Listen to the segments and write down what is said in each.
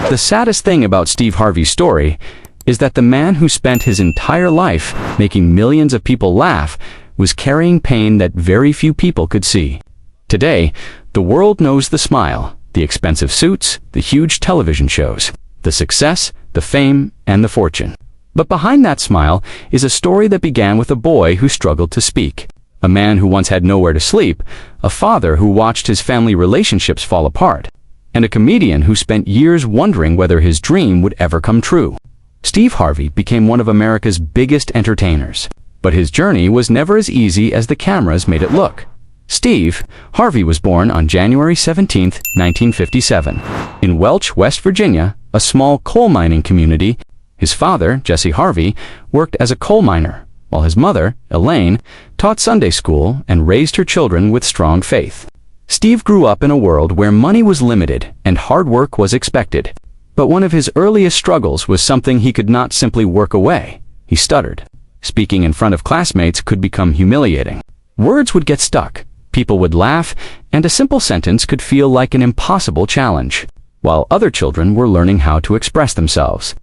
The saddest thing about Steve Harvey's story is that the man who spent his entire life making millions of people laugh was carrying pain that very few people could see. Today, the world knows the smile, the expensive suits, the huge television shows, the success, the fame, and the fortune. But behind that smile is a story that began with a boy who struggled to speak, a man who once had nowhere to sleep, a father who watched his family relationships fall apart, and a comedian who spent years wondering whether his dream would ever come true. Steve Harvey became one of America's biggest entertainers, but his journey was never as easy as the cameras made it look. Steve Harvey was born on January 17, 1957, in Welch, West Virginia, a small coal mining community. His father, Jesse Harvey, worked as a coal miner, while his mother, Elaine, taught Sunday school and raised her children with strong faith. Steve grew up in a world where money was limited and hard work was expected. But one of his earliest struggles was something he could not simply work away. He stuttered. Speaking in front of classmates could become humiliating. Words would get stuck, people would laugh, and a simple sentence could feel like an impossible challenge. While other children were learning how to express themselves,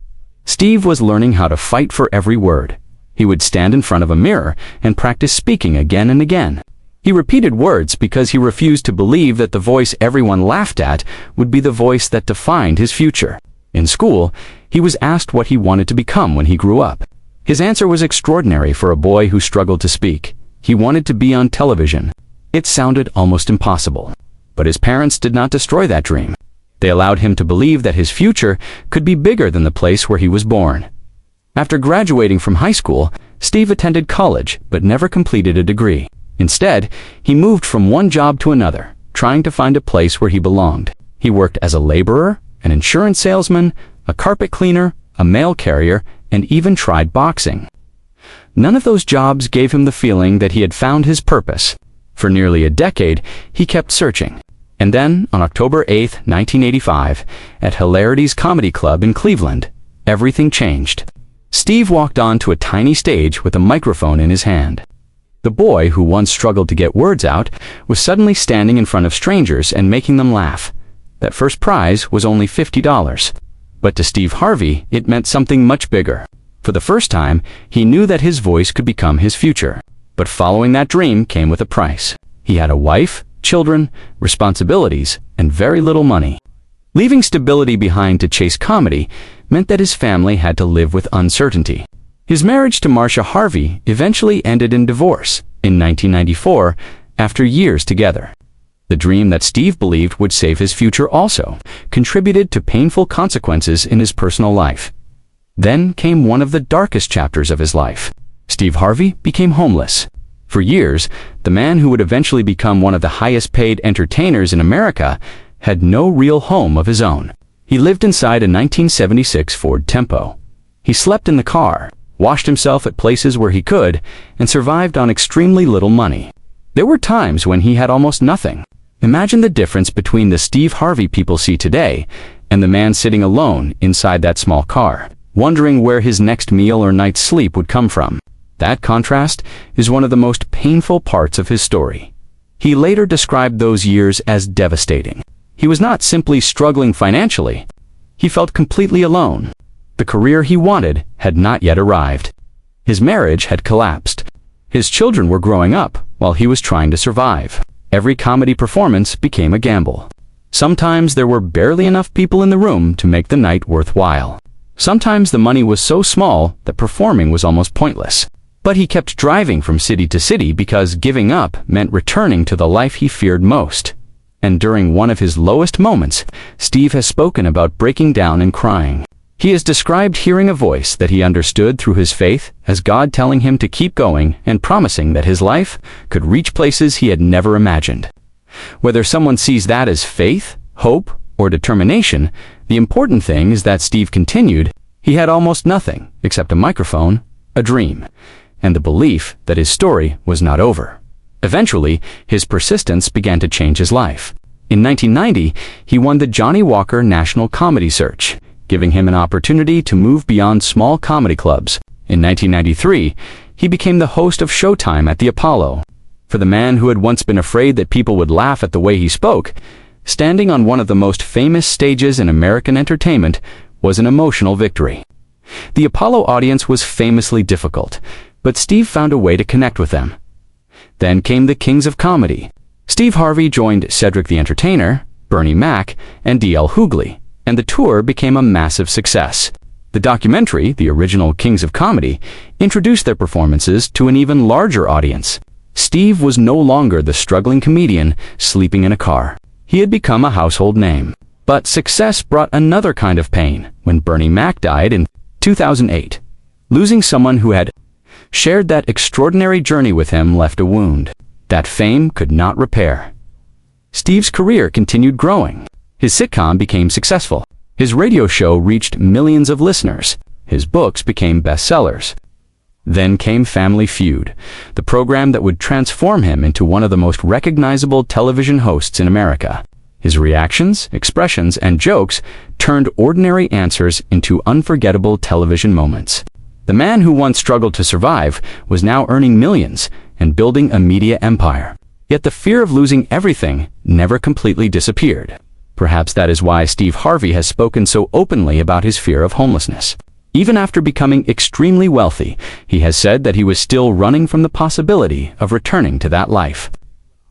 Steve was learning how to fight for every word. He would stand in front of a mirror and practice speaking again and again. He repeated words because he refused to believe that the voice everyone laughed at would be the voice that defined his future. In school, he was asked what he wanted to become when he grew up. His answer was extraordinary for a boy who struggled to speak. He wanted to be on television. It sounded almost impossible. But his parents did not destroy that dream. They allowed him to believe that his future could be bigger than the place where he was born. After graduating from high school, Steve attended college but never completed a degree. Instead, he moved from one job to another, trying to find a place where he belonged. He worked as a laborer, an insurance salesman, a carpet cleaner, a mail carrier, and even tried boxing. None of those jobs gave him the feeling that he had found his purpose. For nearly a decade, he kept searching. And then, on October 8, 1985, at Hilarity's Comedy Club in Cleveland, everything changed. Steve walked onto a tiny stage with a microphone in his hand. The boy who once struggled to get words out was suddenly standing in front of strangers and making them laugh. That first prize was only $50. But to Steve Harvey, it meant something much bigger. For the first time, he knew that his voice could become his future. But following that dream came with a price. He had a wife, children, responsibilities, and very little money. Leaving stability behind to chase comedy meant that his family had to live with uncertainty. His marriage to Marcia Harvey eventually ended in divorce in 1994 after years together. The dream that Steve believed would save his future also contributed to painful consequences in his personal life. Then came one of the darkest chapters of his life. Steve Harvey became homeless. For years, the man who would eventually become one of the highest-paid entertainers in America had no real home of his own. He lived inside a 1976 Ford Tempo. He slept in the car, washed himself at places where he could, and survived on extremely little money. There were times when he had almost nothing. Imagine the difference between the Steve Harvey people see today and the man sitting alone inside that small car, wondering where his next meal or night's sleep would come from. That contrast is one of the most painful parts of his story. He later described those years as devastating. He was not simply struggling financially. He felt completely alone. The career he wanted had not yet arrived. His marriage had collapsed. His children were growing up while he was trying to survive. Every comedy performance became a gamble. Sometimes there were barely enough people in the room to make the night worthwhile. Sometimes the money was so small that performing was almost pointless. But he kept driving from city to city because giving up meant returning to the life he feared most. And during one of his lowest moments, Steve has spoken about breaking down and crying. He has described hearing a voice that he understood through his faith as God telling him to keep going and promising that his life could reach places he had never imagined. Whether someone sees that as faith, hope, or determination, the important thing is that Steve continued. He had almost nothing except a microphone, a dream, and the belief that his story was not over. Eventually, his persistence began to change his life. In 1990, he won the Johnny Walker National Comedy Search, giving him an opportunity to move beyond small comedy clubs. In 1993, he became the host of Showtime at the Apollo. For the man who had once been afraid that people would laugh at the way he spoke, Standing on one of the most famous stages in American entertainment was an emotional victory. The Apollo audience was famously difficult, but Steve found a way to connect with them. Then came the kings of comedy. Steve Harvey joined Cedric the Entertainer, Bernie Mac, and D.L. Hughley, and the tour became a massive success. The documentary, the original Kings of Comedy, introduced their performances to an even larger audience. Steve was no longer the struggling comedian sleeping in a car. He had become a household name. But success brought another kind of pain when Bernie Mac died in 2008. Losing someone who had shared that extraordinary journey with him left a wound that fame could not repair. Steve's career continued growing. His sitcom became successful. His radio show reached millions of listeners. His books became bestsellers. Then came Family Feud, the program that would transform him into one of the most recognizable television hosts in America. His reactions, expressions, and jokes turned ordinary answers into unforgettable television moments. The man who once struggled to survive was now earning millions and building a media empire. Yet the fear of losing everything never completely disappeared. Perhaps that is why Steve Harvey has spoken so openly about his fear of homelessness. Even after becoming extremely wealthy, he has said that he was still running from the possibility of returning to that life.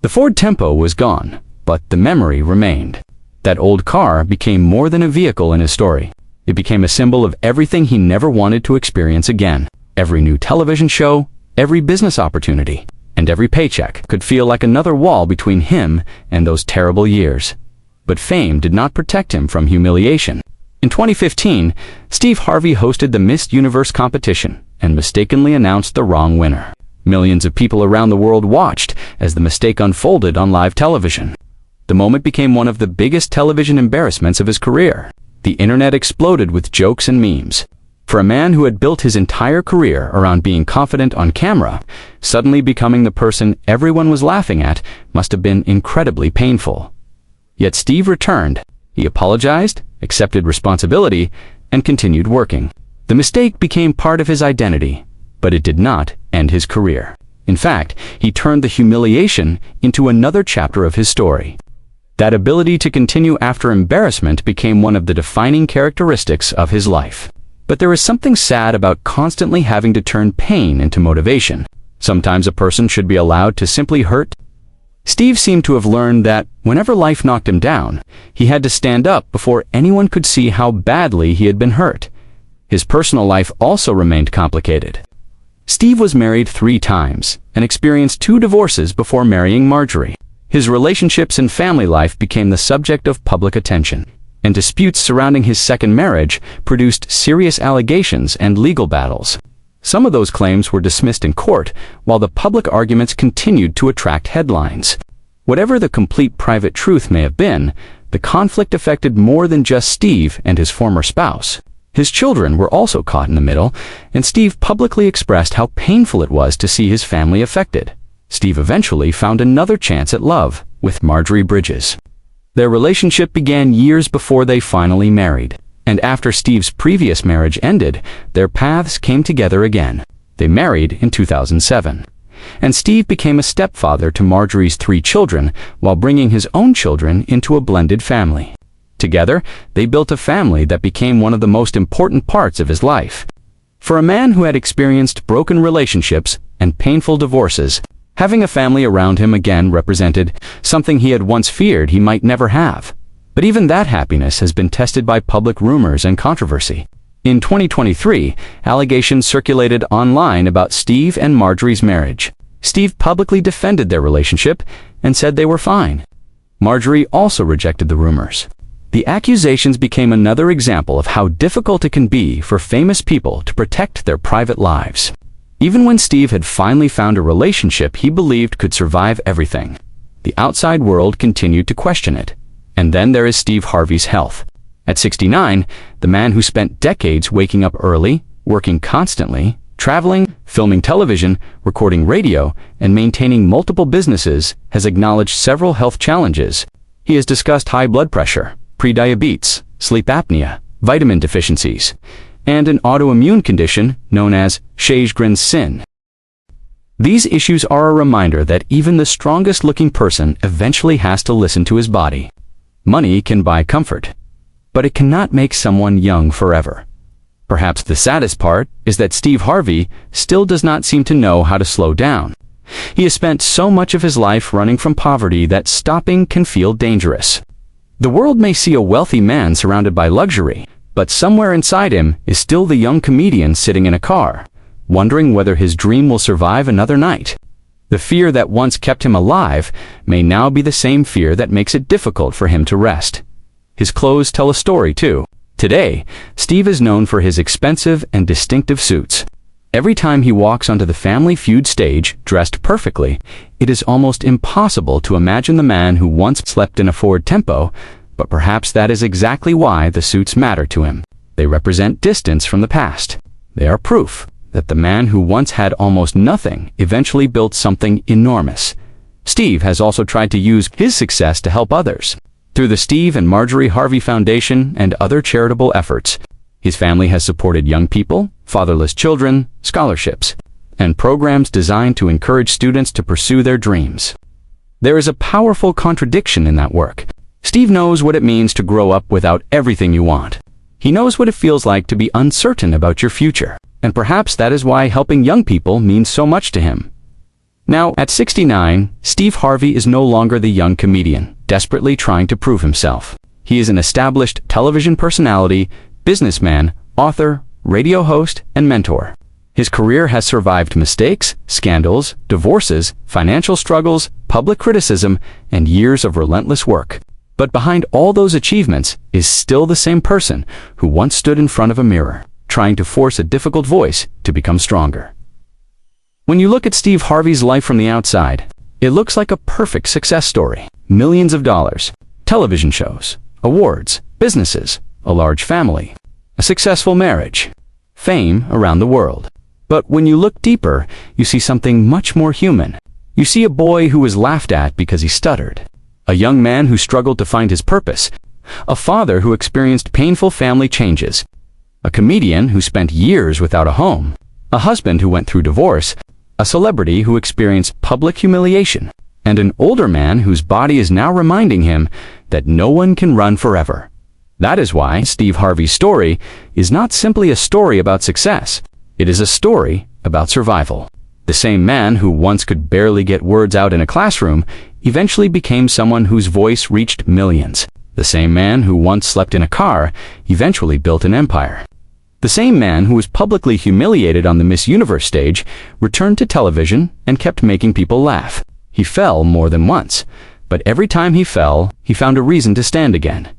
The Ford Tempo was gone, but the memory remained. That old car became more than a vehicle in his story. It became a symbol of everything he never wanted to experience again. Every new television show, every business opportunity, and every paycheck could feel like another wall between him and those terrible years. But fame did not protect him from humiliation. In 2015, Steve Harvey hosted the Miss Universe competition and mistakenly announced the wrong winner. Millions of people around the world watched as the mistake unfolded on live television. The moment became one of the biggest television embarrassments of his career. The internet exploded with jokes and memes. For a man who had built his entire career around being confident on camera, suddenly becoming the person everyone was laughing at must have been incredibly painful. Yet Steve returned. He apologized, accepted responsibility, and continued working. The mistake became part of his identity, but it did not end his career. In fact, he turned the humiliation into another chapter of his story. That ability to continue after embarrassment became one of the defining characteristics of his life. But there is something sad about constantly having to turn pain into motivation. Sometimes a person should be allowed to simply hurt. Steve seemed to have learned that whenever life knocked him down, he had to stand up before anyone could see how badly he had been hurt. His personal life also remained complicated. Steve was married 3 times and experienced 2 divorces before marrying Marjorie. His relationships and family life became the subject of public attention, and disputes surrounding his second marriage produced serious allegations and legal battles. Some of those claims were dismissed in court, while the public arguments continued to attract headlines. Whatever the complete private truth may have been, the conflict affected more than just Steve and his former spouse. His children were also caught in the middle, and Steve publicly expressed how painful it was to see his family affected. Steve eventually found another chance at love with Marjorie Bridges. Their relationship began years before they finally married. And after Steve's previous marriage ended, their paths came together again. They married in 2007. And Steve became a stepfather to Marjorie's 3 children while bringing his own children into a blended family. Together, they built a family that became one of the most important parts of his life. For a man who had experienced broken relationships and painful divorces, having a family around him again represented something he had once feared he might never have. But even that happiness has been tested by public rumors and controversy. In 2023, allegations circulated online about Steve and Marjorie's marriage. Steve publicly defended their relationship and said they were fine. Marjorie also rejected the rumors. The accusations became another example of how difficult it can be for famous people to protect their private lives. Even when Steve had finally found a relationship he believed could survive everything, the outside world continued to question it. And then there is Steve Harvey's health. At 69, the man who spent decades waking up early, working constantly, traveling, filming television, recording radio, and maintaining multiple businesses has acknowledged several health challenges. He has discussed high blood pressure, prediabetes, sleep apnea, vitamin deficiencies, and an autoimmune condition known as Sjogren's sin. These issues are a reminder that even the strongest-looking person eventually has to listen to his body. Money can buy comfort, but it cannot make someone young forever. Perhaps the saddest part is that Steve Harvey still does not seem to know how to slow down. He has spent so much of his life running from poverty that stopping can feel dangerous. The world may see a wealthy man surrounded by luxury, but somewhere inside him is still the young comedian sitting in a car, wondering whether his dream will survive another night. The fear that once kept him alive may now be the same fear that makes it difficult for him to rest. His clothes tell a story, too. Today, Steve is known for his expensive and distinctive suits. Every time he walks onto the Family Feud stage dressed perfectly, it is almost impossible to imagine the man who once slept in a Ford Tempo, but perhaps that is exactly why the suits matter to him. They represent distance from the past. They are proof that the man who once had almost nothing eventually built something enormous. Steve has also tried to use his success to help others. Through the Steve and Marjorie Harvey Foundation and other charitable efforts, his family has supported young people, fatherless children, scholarships, and programs designed to encourage students to pursue their dreams. There is a powerful contradiction in that work. Steve knows what it means to grow up without everything you want. He knows what it feels like to be uncertain about your future, and perhaps that is why helping young people means so much to him. Now, at 69, Steve Harvey is no longer the young comedian, desperately trying to prove himself. He is an established television personality, businessman, author, radio host, and mentor. His career has survived mistakes, scandals, divorces, financial struggles, public criticism, and years of relentless work. But behind all those achievements is still the same person who once stood in front of a mirror, trying to force a difficult voice to become stronger. When you look at Steve Harvey's life from the outside, it looks like a perfect success story. Millions of dollars, television shows, awards, businesses, a large family, a successful marriage, fame around the world. But when you look deeper, you see something much more human. You see a boy who was laughed at because he stuttered, a young man who struggled to find his purpose, a father who experienced painful family changes, a comedian who spent years without a home, a husband who went through divorce, a celebrity who experienced public humiliation, and an older man whose body is now reminding him that no one can run forever. That is why Steve Harvey's story is not simply a story about success. It is a story about survival. The same man who once could barely get words out in a classroom eventually became someone whose voice reached millions. The same man who once slept in a car eventually built an empire. The same man who was publicly humiliated on the Miss Universe stage returned to television and kept making people laugh. He fell more than once, but every time he fell, he found a reason to stand again.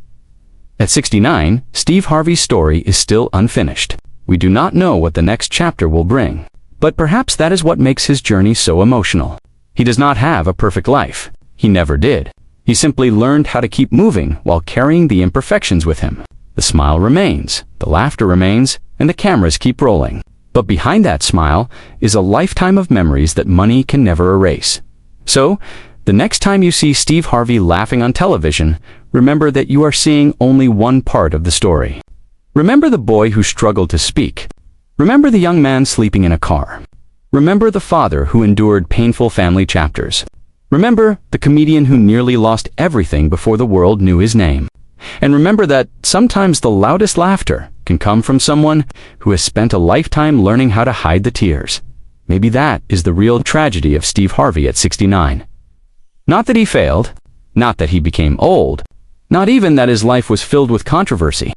At 69, Steve Harvey's story is still unfinished. We do not know what the next chapter will bring, but perhaps that is what makes his journey so emotional. He does not have a perfect life. He never did. He simply learned how to keep moving while carrying the imperfections with him. The smile remains, the laughter remains, and the cameras keep rolling. But behind that smile is a lifetime of memories that money can never erase. So, the next time you see Steve Harvey laughing on television, remember that you are seeing only one part of the story. Remember the boy who struggled to speak. Remember the young man sleeping in a car. Remember the father who endured painful family chapters. Remember the comedian who nearly lost everything before the world knew his name. And remember that sometimes the loudest laughter can come from someone who has spent a lifetime learning how to hide the tears. Maybe that is the real tragedy of Steve Harvey at 69. Not that he failed, not that he became old, not even that his life was filled with controversy.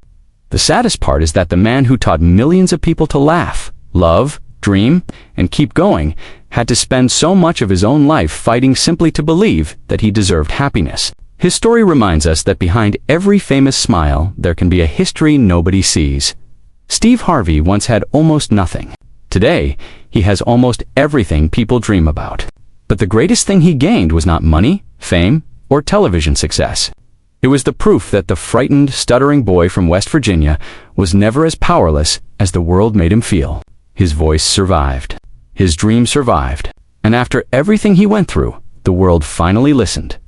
The saddest part is that the man who taught millions of people to laugh, love, dream, and keep going had to spend so much of his own life fighting simply to believe that he deserved happiness. His story reminds us that behind every famous smile, there can be a history nobody sees. Steve Harvey once had almost nothing. Today, he has almost everything people dream about. But the greatest thing he gained was not money, fame, or television success. It was the proof that the frightened, stuttering boy from West Virginia was never as powerless as the world made him feel. His voice survived. His dream survived. And after everything he went through, the world finally listened.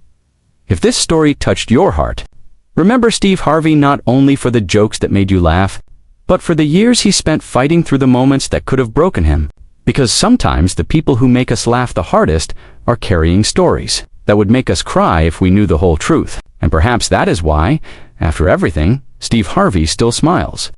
If this story touched your heart, remember Steve Harvey not only for the jokes that made you laugh, but for the years he spent fighting through the moments that could have broken him. Because sometimes the people who make us laugh the hardest are carrying stories that would make us cry if we knew the whole truth. And perhaps that is why, after everything, Steve Harvey still smiles.